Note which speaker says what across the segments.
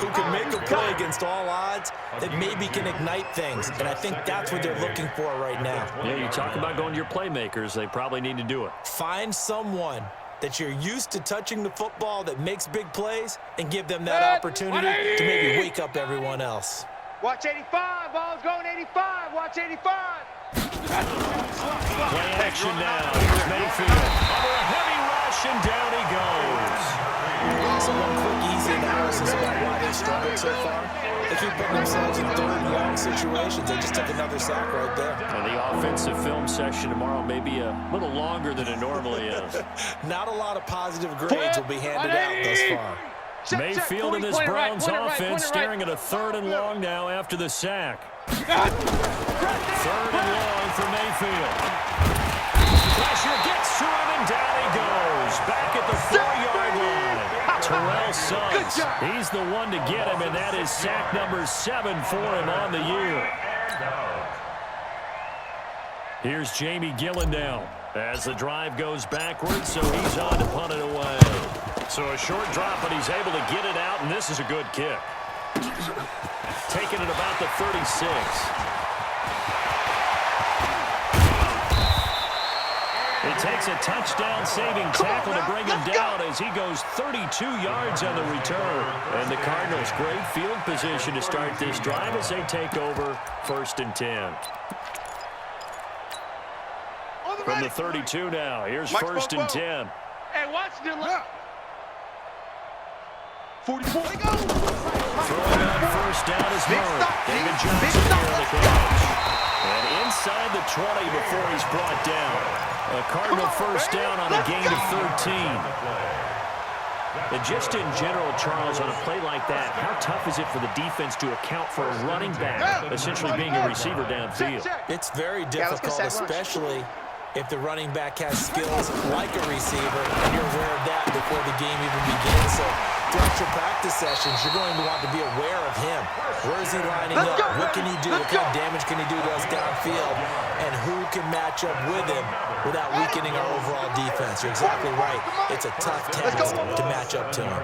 Speaker 1: who can make a play against all odds that maybe can ignite things. And I think that's what they're looking for right now.
Speaker 2: Yeah, you talk about going to your playmakers. They probably need to do it.
Speaker 1: Find someone that you're used to touching the football that makes big plays and give them that opportunity to maybe wake up everyone else.
Speaker 3: Watch 85. Ball's going 85. Watch 85.
Speaker 2: Play action now. Here's Mayfield. Under a heavy rush, and down he goes.
Speaker 1: So one quick, easy analysis about why they struggled so far. They keep putting themselves in third and long situations. They just took another sack right there.
Speaker 2: And the offensive film session tomorrow may be a little longer than it normally is.
Speaker 1: Not a lot of positive grades will be handed out thus far.
Speaker 2: Mayfield in this Browns offense staring at a third and long now after the sack. Third and long for Mayfield. Pressure gets to him, and down he goes. Back at the 4-yard line. Terrell Suggs, he's the one to get him, and that is sack number 7 for him on the year. Here's Jamie Gillen now as the drive goes backwards, so he's on to punt it away. So a short drop, but he's able to get it out, and this is a good kick. Taking it about the 36. It takes a touchdown-saving tackle to bring him down as he goes 32 yards on the return. And the Cardinals, great field position to start this drive as they take over 1st and 10. From the 32 now, here's 1st and 10.
Speaker 3: Hey, watch the left. 44.
Speaker 2: Throwing on 1st down is Murray. David Johnson here on the catch. And inside the 20 before he's brought down. A Cardinal 1st down on a gain of 13. And just in general, Charles, on a play like that, how tough is it for the defense to account for a running back essentially being a receiver downfield?
Speaker 1: It's very difficult, especially if the running back has skills like a receiver, and you're aware of that before the game even begins. So throughout your practice sessions, you're going to want to be aware of him. Where is he lining up? What can he do? What kind of damage can he do to us downfield? And who can match up with him without weakening our overall defense? You're exactly right. It's a tough task to match up to him.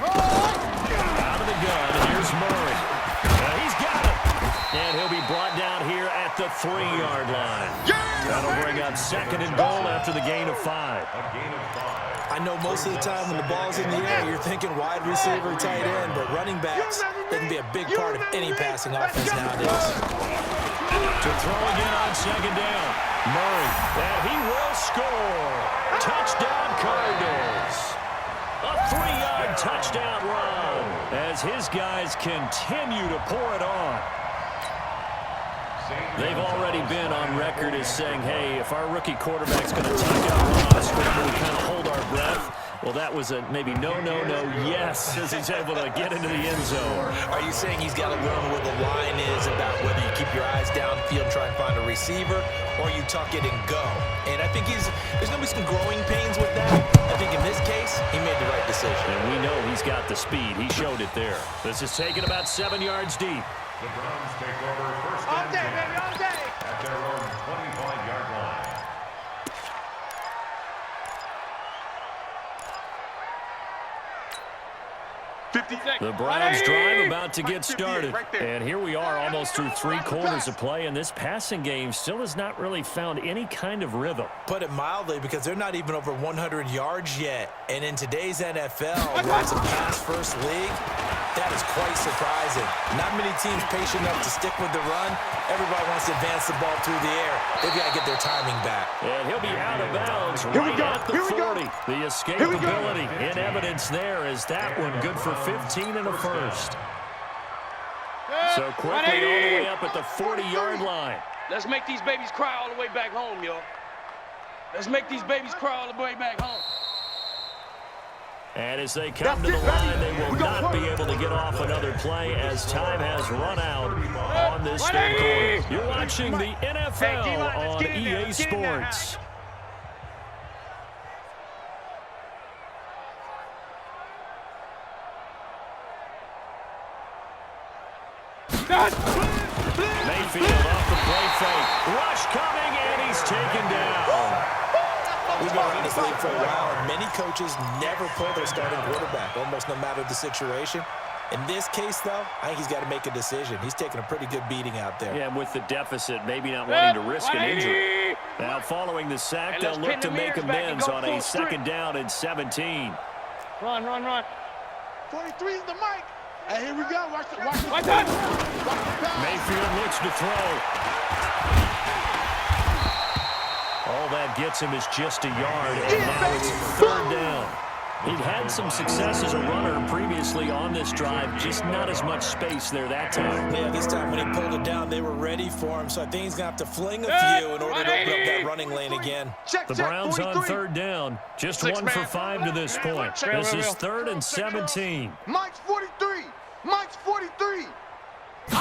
Speaker 2: Out of the gun, and here's Murray. He's got it. And he'll be brought down here at the 3-yard line. That'll bring up 2nd and goal after the gain of 5.
Speaker 1: I know most of the time when the ball's in the air, you're thinking wide receiver, tight end, but running backs, they can be a big part of any passing offense nowadays.
Speaker 2: To throw again on 2nd down. Murray, and he will score. Touchdown Cardinals. A 3-yard touchdown run as his guys continue to pour it on. They've already been on record as saying, hey, if our rookie quarterback's going to take out Ross, we're going to kind of hold our breath. Well, that was a maybe no, yes, as he's able to get into the end zone.
Speaker 1: Are you saying he's got to learn where the line is about whether you keep your eyes downfield and try and find a receiver, or you tuck it and go? And I think there's going to be some growing pains with that. I think in this case, he made the right decision.
Speaker 2: And we know he's got the speed. He showed it there. This is taken about 7 yards deep.
Speaker 4: The Browns take over 1st
Speaker 3: All
Speaker 4: and
Speaker 3: day,
Speaker 4: 10
Speaker 3: baby, all day.
Speaker 4: at their own 25-yard line.
Speaker 2: The Browns drive about to get started. And here we are almost through 3 quarters of play, and this passing game still has not really found any kind of rhythm.
Speaker 1: Put it mildly, because they're not even over 100 yards yet. And in today's NFL, where it's a pass-first league, that is quite surprising. Not many teams patient enough to stick with the run. Everybody wants to advance the ball through the air. They've got to get their timing back.
Speaker 2: And he'll be out of bounds right at the 40. The escapability in evidence there is that one good for 15 and a 1st. So quickly all the way up at the 40-yard line.
Speaker 3: Let's make these babies cry all the way back home, y'all. Let's make these babies cry all the way back home.
Speaker 2: And as they come to the line, they will not be able to get off another play as time has run out on this 3rd quarter. You're watching the NFL on EA Sports. Mayfield off the play fake. Rush coming, and he's taken down.
Speaker 1: We've been around this league for a while, and many coaches never pull their starting quarterback, almost no matter the situation. In this case, though, I think he's got to make a decision. He's taking a pretty good beating out there.
Speaker 2: Yeah, and with the deficit, maybe not wanting to risk an injury. Now, following the sack, they'll look to make amends on a 2nd down and 17.
Speaker 3: Run, run, run.
Speaker 5: 43 is the mic. Hey, here we go. Watch the
Speaker 2: Mayfield looks to throw. All that gets him is just a yard, and now it's 3rd down. He'd had some success as a runner previously on this drive, just not as much space there that time.
Speaker 1: Yeah, this time when he pulled it down, they were ready for him, so I think he's going to have to fling a few in order to open up that running lane again.
Speaker 2: The Browns on 3rd down, just 1 for 5 to this point. This is 3rd and 17.
Speaker 5: Mike's 43. Mike's 43.
Speaker 2: To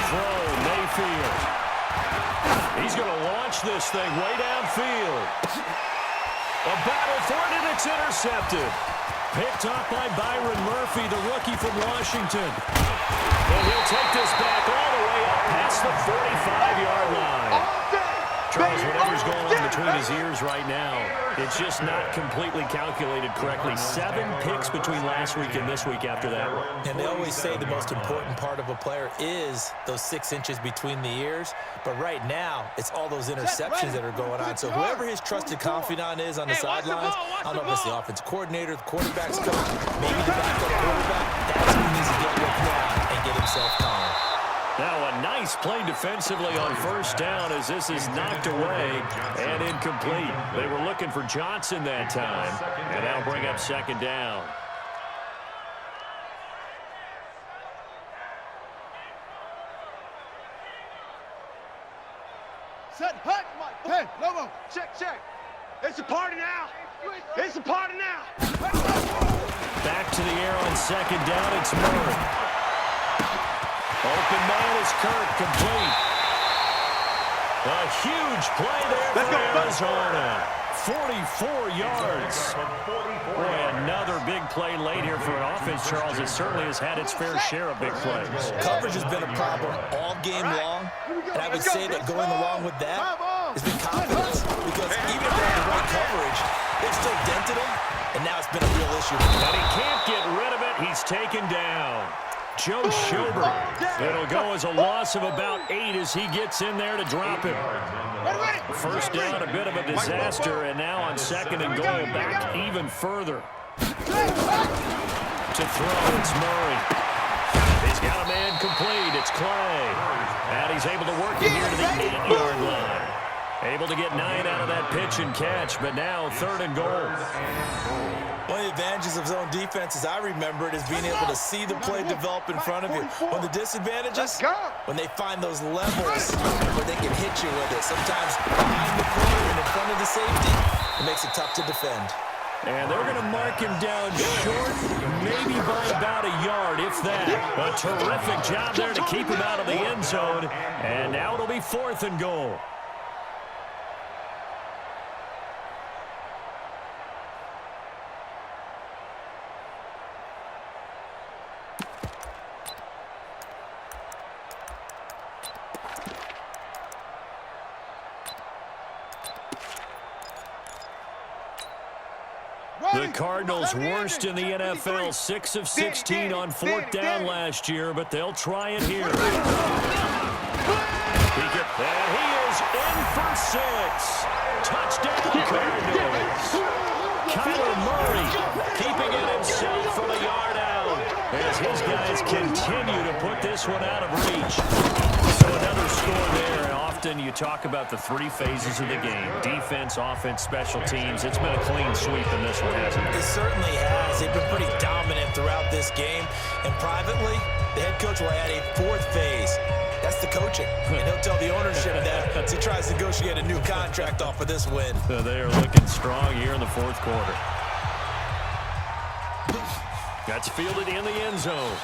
Speaker 2: throw, Mayfield. He's going to launch this thing way downfield. A battle for it, and it's intercepted. Picked up by Byron Murphy, the rookie from Washington. And he'll take this back all the way up past the 45-yard line. Charles, whatever's going on between his ears right now, it's just not completely calculated correctly. 7 picks between last week and this week after that one.
Speaker 1: And they always say the most important part of a player is those 6 inches between the ears. But right now, it's all those interceptions that are going on. So whoever his trusted confidant is on the sidelines, I don't know if it's the offensive coordinator, the quarterback's coach, maybe the backup quarterback, that's who he needs to get with now and get himself calm.
Speaker 2: Now a nice play defensively on 1st down as this is knocked away and incomplete. They were looking for Johnson that time, and that'll bring up 2nd down.
Speaker 5: Set, hut, Mike. Hey, Lobo, check. It's a party now. It's a party now.
Speaker 2: Back to the air on 2nd down, it's Murray. Open man is Kirk, complete. A huge play there for Arizona. 44 yards. Boy, another big play late here for an offense, Charles. It certainly has had its fair share of big plays.
Speaker 1: Coverage has been a problem all game long, and I would say that going along with that has been confidence, because even if they have the right coverage, they've still dented him, and now it's been a real issue.
Speaker 2: And he can't get rid of it. He's taken down. Joe Schobert. It'll go as a loss of about 8 as he gets in there to drop him. 1st down, a bit of a disaster, and now on 2nd and goal, back even further. To throw, it's Murray. He's got a man complete. It's Clay. And he's able to work it here to the 8-yard line. Able to get 9 out of that pitch and catch, but now 3rd and goal.
Speaker 1: One of the advantages of zone defense, as I remember it, is being able to see the play develop in front of you. One of the disadvantages, when they find those levels where they can hit you with it. Sometimes behind the corner and in front of the safety, it makes it tough to defend.
Speaker 2: And they're going to mark him down short, maybe by about a yard, if that. A terrific job there to keep him out of the end zone. And now it'll be 4th and goal. The Cardinals worst in the NFL, 6 of 16 on 4th down last year, but they'll try it here. And he is in for 6. Touchdown Cardinals. Kyler Murray keeping it himself from a yard out as his guys continue to put this one out of reach. So another score there, and often you talk about the 3 phases of the game: defense, offense, special teams. It's been a clean sweep in this one, hasn't it?
Speaker 1: It certainly has. They've been pretty dominant throughout this game. And privately, the head coach will add a 4th phase. That's the coaching. And he'll tell the ownership that as he tries to negotiate a new contract off of this win.
Speaker 2: So they are looking strong here in the 4th quarter. That's fielded in the end zone.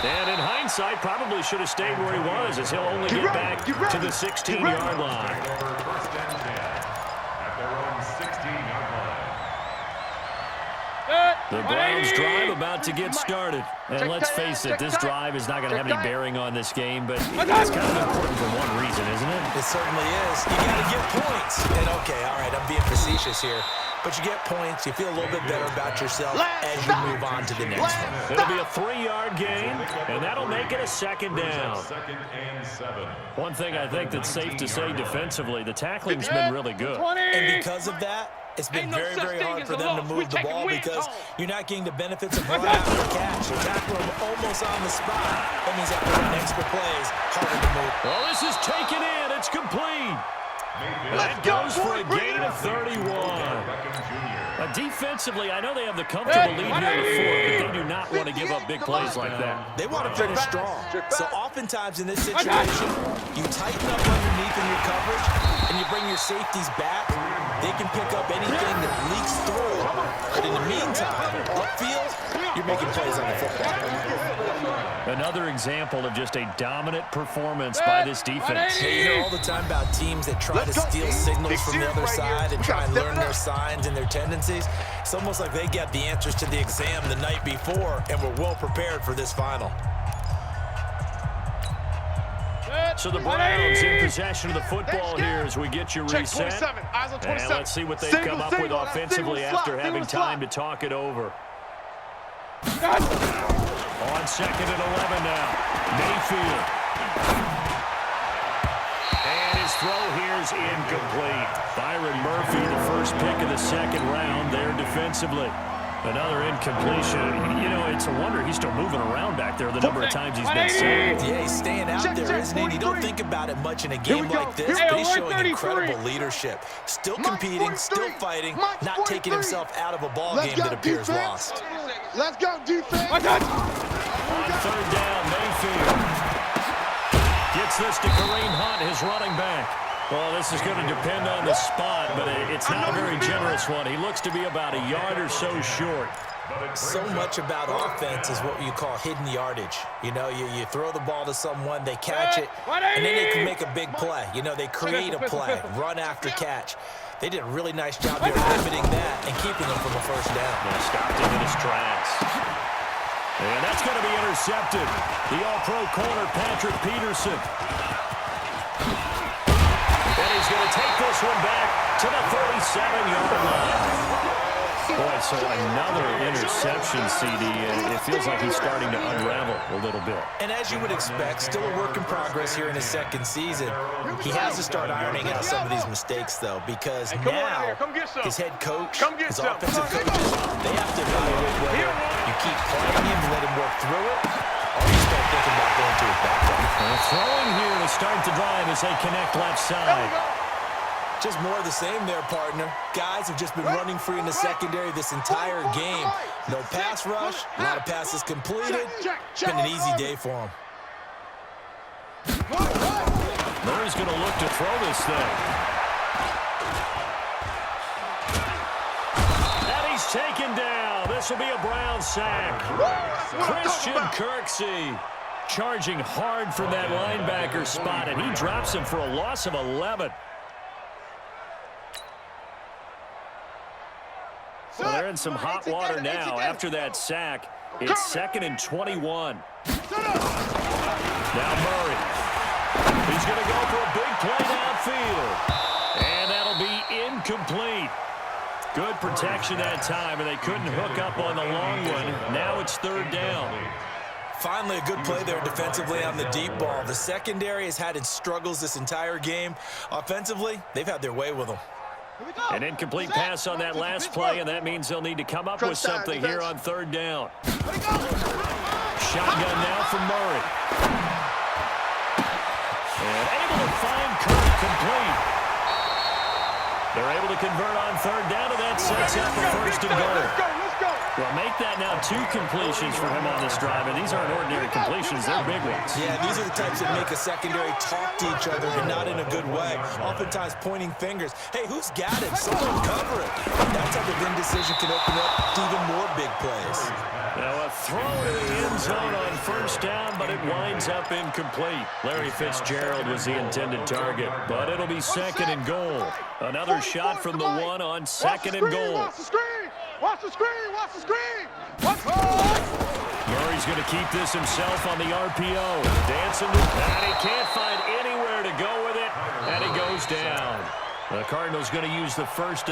Speaker 2: And in hindsight, probably should have stayed where he was, as he'll only get back to the 16-yard line. The Browns drive about to get started. And let's face it, this drive is not going to have any bearing on this game, but it's kind of important for one reason, isn't it?
Speaker 1: It certainly is. You got to get points. And, okay, all right, I'm being facetious here. But you get points, you feel a little bit better about yourself as you move on to the next one.
Speaker 2: It'll be a 3-yard gain, and that'll make it a second down.
Speaker 4: Second and 7.
Speaker 2: One thing I think that's safe to say defensively, the tackling's been really good.
Speaker 1: And because of that, it's been very, very hard for them to move the ball because you're not getting the benefits of run after catch. You're tackling them almost on the spot. That means after run extra plays, harder to move.
Speaker 2: Well, this is taken in. It's complete. That goes for a gain of 31. Defensively, I know they have the comfortable lead here in the fourth, but they do not want to give up big plays like that.
Speaker 1: They want to finish strong. So oftentimes in this situation, you tighten up underneath in your coverage, and you bring your safeties back. They can pick up anything that leaks through. But in the meantime, upfield, you're making plays on the football.
Speaker 2: Another example of just a dominant performance by this defense.
Speaker 1: You hear all the time about teams that try to steal signals from the other side and try and learn their signs and their tendencies. It's almost like they got the answers to the exam the night before and were well prepared for this final.
Speaker 2: So the Browns in possession of the football here as we get your reset. And let's see what they've come up with offensively after having time to talk it over. On second and 11 now. Mayfield. And his throw here is incomplete. Byron Murphy, the first pick of the second round there defensively. Another incompletion. You know, it's a wonder he's still moving around back there the number of times he's been sacked.
Speaker 1: Yeah, he's staying out there, isn't he? You don't think about it much in a game like this, but he's showing incredible leadership. Still competing, still fighting, not taking himself out of a ball game that appears lost.
Speaker 5: Let's go, defense.
Speaker 2: On third down, Mayfield gets this to Kareem Hunt, his running back. Well, this is going to depend on the spot, but it's not a very generous one. He looks to be about a yard or so short.
Speaker 1: So much about offense is what you call hidden yardage. You know, you throw the ball to someone, they catch it, and then they can make a big play. You know, they create a play, run after catch. They did a really nice job here limiting that and keeping them from a first down.
Speaker 2: Yeah, stopped him in his tracks. And that's going to be intercepted. The all-pro corner, Patrick Peterson. And he's going to take this one back to the 37-yard line. Boy, so another interception, CD, and it feels like he's starting to unravel a little bit.
Speaker 1: And as you would expect, still a work in progress here in his second season. He has to start ironing out some of these mistakes, though, because now his head coach, his offensive coaches, they have to evaluate whether you keep playing him and let him work through it, or you start thinking about going to his backup.
Speaker 2: Throwing here to start the drive as they connect left side.
Speaker 1: Just more of the same there, partner. Guys have just been running free in the secondary this entire game. No pass rush, a lot of passes completed. Been an easy day for him.
Speaker 2: Murray's going to look to throw this thing. And he's taken down. This will be a Brown sack. Christian Kirksey charging hard from that linebacker spot, and he drops him for a loss of 11. Well, they're in some hot water now after that sack. It's second and 21. Now Murray. He's going to go for a big play downfield. And that'll be incomplete. Good protection that time, and they couldn't hook up on the long one. Now it's third down.
Speaker 1: Finally, a good play there defensively on the deep ball. The secondary has had its struggles this entire game. Offensively, they've had their way with them.
Speaker 2: An incomplete pass on that last play, and that means they'll need to come up with something here on third down. Shotgun now from Murray. And able to find Kirk complete. They're able to convert on third down, and that sets up the first and goal. Well, make that now 2 completions for him on this drive, and these aren't ordinary completions. They're big ones.
Speaker 1: Yeah, these are the types that make a secondary talk to each other, and not in a good way. Oftentimes pointing fingers. Hey, who's got it? Someone cover it. That type of indecision can open up to even more big plays.
Speaker 2: Now a throw to the end zone on first down, but it winds up incomplete. Larry Fitzgerald was the intended target, but it'll be second and goal. Another shot from the one on second and goal.
Speaker 5: Watch the screen! Watch the screen! Watch the
Speaker 2: Murray's going to keep this himself on the RPO. Dancing with that. He can't find anywhere to go with it, and he goes down. The Cardinals going to use the first